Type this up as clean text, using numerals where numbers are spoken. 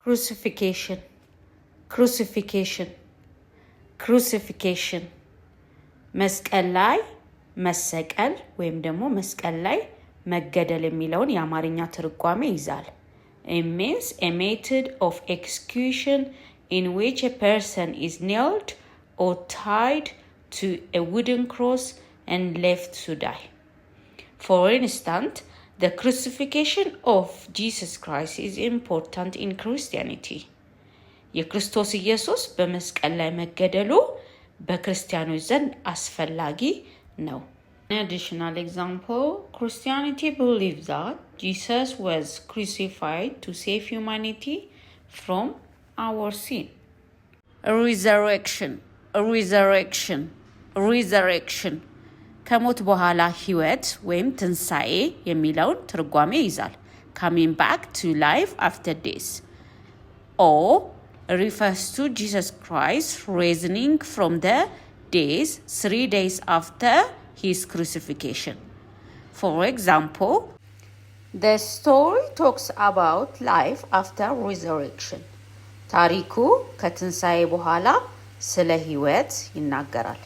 crucifixion crucifixion crucifixion መስቀል ላይ መሰቀል ወይም ደግሞ መስቀል ላይ መገደል የሚለውን የአማርኛ ትርጓሜ ይዛል። It means a method of execution in which a person is nailed or tied to a wooden cross and left to die. For instance, the crucifixion of Jesus Christ is important in Christianity. የክርስቶስ ኢየሱስ በመስቀል ላይ መገደሉ በክርስቲያኖች ዘንድ አስፈላጊ ነው። An additional example, Christianity believes that Jesus was crucified to save humanity from our sin. Resurrection resurrection resurrection ከሞት በኋላ ህይወት ወይም ትንሣኤ የሚለውን ትርጓሜ ይዛል። Coming back to life after death. Or refers to Jesus Christ rising from the dead 3 days after his crucifixion. For example, the story talks about life after resurrection. ታሪኩ ከትንሣኤ በኋላ ስለ ህይወት ይናገራል።